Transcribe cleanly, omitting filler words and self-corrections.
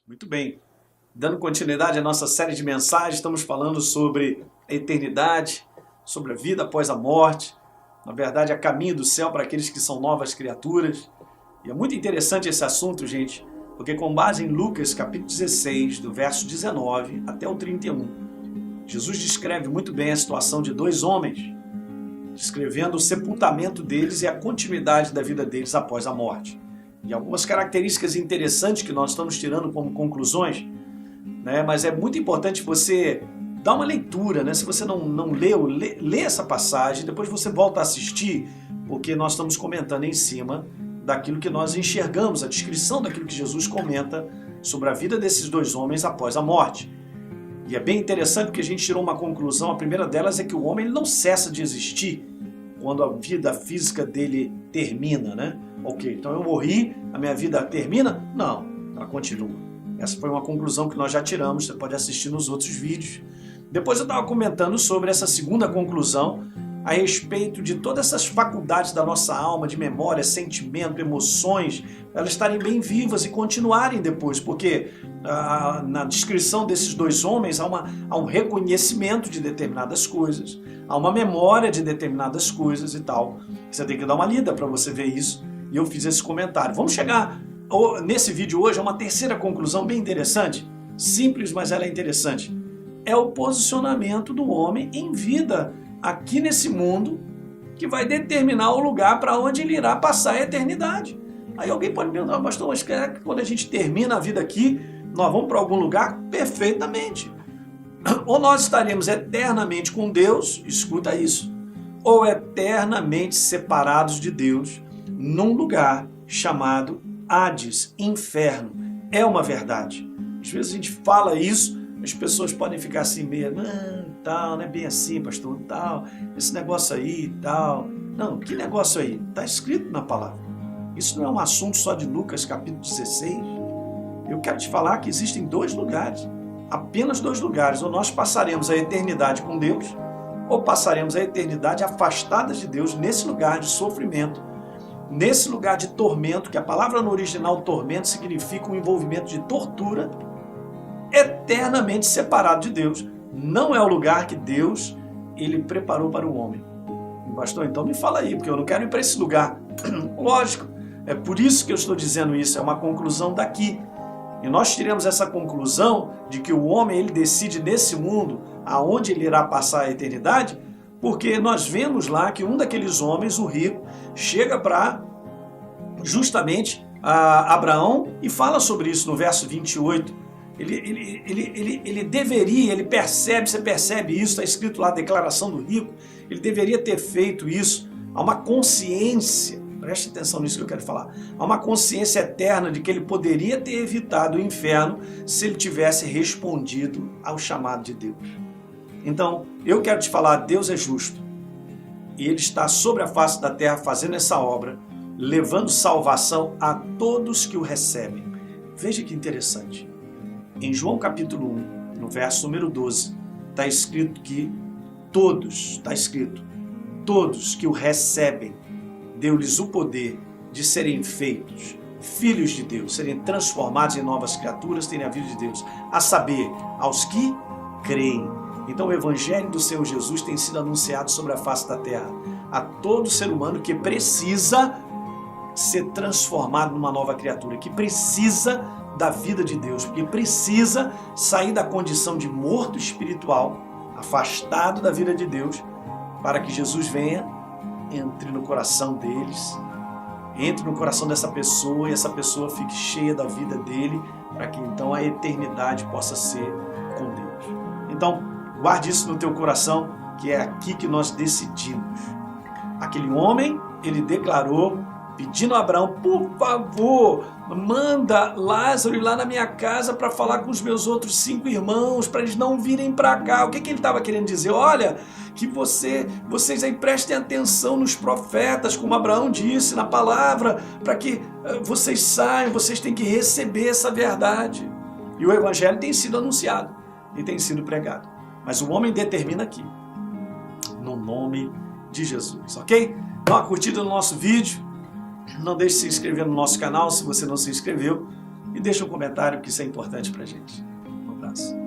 Muito bem. Dando continuidade à nossa série de mensagens, estamos falando sobre a eternidade, sobre a vida após a morte, na verdade, a caminho do céu para aqueles que são novas criaturas. E é muito interessante esse assunto, gente, porque com base em Lucas, capítulo 16, do verso 19 até o 31, Jesus descreve muito bem a situação de dois homens, descrevendo o sepultamento deles e a continuidade da vida deles após a morte. E algumas características interessantes que nós estamos tirando como conclusões, né? Mas é muito importante você dar uma leitura, né? Se você não leu, lê essa passagem, depois você volta a assistir, porque nós estamos comentando em cima daquilo que nós enxergamos, a descrição daquilo que Jesus comenta sobre a vida desses dois homens após a morte. E é bem interessante porque a gente tirou uma conclusão, a primeira delas é que o homem ele não cessa de existir quando a vida física dele termina, né? Ok, então eu morri, a minha vida termina? Não, ela continua. Essa foi uma conclusão que nós já tiramos, você pode assistir nos outros vídeos. Depois eu estava comentando sobre essa segunda conclusão a respeito de todas essas faculdades da nossa alma, de memória, sentimento, emoções, elas estarem bem vivas e continuarem depois, porque na descrição desses dois homens há um reconhecimento de determinadas coisas, há uma memória de determinadas coisas e tal. Você tem que dar uma lida para você ver isso, e eu fiz esse comentário. Vamos chegar nesse vídeo hoje a uma terceira conclusão bem interessante, simples, mas ela é interessante. É o posicionamento do homem em vida aqui nesse mundo que vai determinar o lugar para onde ele irá passar a eternidade. Aí alguém pode me perguntar, pastor, mas quando a gente termina a vida aqui, nós vamos para algum lugar? Perfeitamente. Ou nós estaremos eternamente com Deus, escuta isso, ou eternamente separados de Deus num lugar chamado Hades, inferno. É uma verdade. Às vezes a gente fala isso, as pessoas podem ficar assim meio, tal, não é bem assim, pastor, tal, esse negócio aí, tal. Não, que negócio aí? Está escrito na palavra. Isso não é um assunto só de Lucas, capítulo 16. Eu quero te falar que existem dois lugares, apenas dois lugares. Ou nós passaremos a eternidade com Deus, ou passaremos a eternidade afastadas de Deus nesse lugar de sofrimento, nesse lugar de tormento, que a palavra no original tormento significa um envolvimento de tortura, eternamente separado de Deus. Não é o lugar que Deus ele preparou para o homem. Pastor, então me fala aí, porque eu não quero ir para esse lugar. Lógico, é por isso que eu estou dizendo isso, é uma conclusão daqui. E nós tiramos essa conclusão de que o homem ele decide nesse mundo aonde ele irá passar a eternidade, porque nós vemos lá que um daqueles homens, o rico, chega para justamente Abraão e fala sobre isso no verso 28. Ele deveria, ele percebe, você percebe isso, está escrito lá, a declaração do rico, ele deveria ter feito isso. Há uma consciência, preste atenção nisso que eu quero falar, há uma consciência eterna de que ele poderia ter evitado o inferno se ele tivesse respondido ao chamado de Deus. Então, eu quero te falar, Deus é justo, e Ele está sobre a face da terra fazendo essa obra, levando salvação a todos que o recebem. Veja que interessante. Em João capítulo 1, no verso número 12, está escrito que todos que o recebem, deu-lhes o poder de serem feitos filhos de Deus, serem transformados em novas criaturas, terem a vida de Deus, a saber, aos que creem. Então o Evangelho do Senhor Jesus tem sido anunciado sobre a face da terra a todo ser humano que precisa ser transformado numa nova criatura, que precisa da vida de Deus, porque precisa sair da condição de morto espiritual, afastado da vida de Deus, para que Jesus venha, entre no coração deles, entre no coração dessa pessoa e essa pessoa fique cheia da vida dele, para que então a eternidade possa ser com Deus. Então, guarde isso no teu coração, que é aqui que nós decidimos. Aquele homem, ele declarou, pedindo a Abraão, por favor, manda Lázaro ir lá na minha casa para falar com os meus outros 5 irmãos, para eles não virem para cá. O que ele estava querendo dizer? Olha, que vocês aí prestem atenção nos profetas, como Abraão disse na palavra, para que vocês saiam, vocês têm que receber essa verdade. E o Evangelho tem sido anunciado e tem sido pregado. Mas o homem determina aqui, no nome de Jesus, ok? Dá uma curtida no nosso vídeo. Não deixe de se inscrever no nosso canal se você não se inscreveu. e deixa um comentário, que isso é importante para a gente. Um abraço.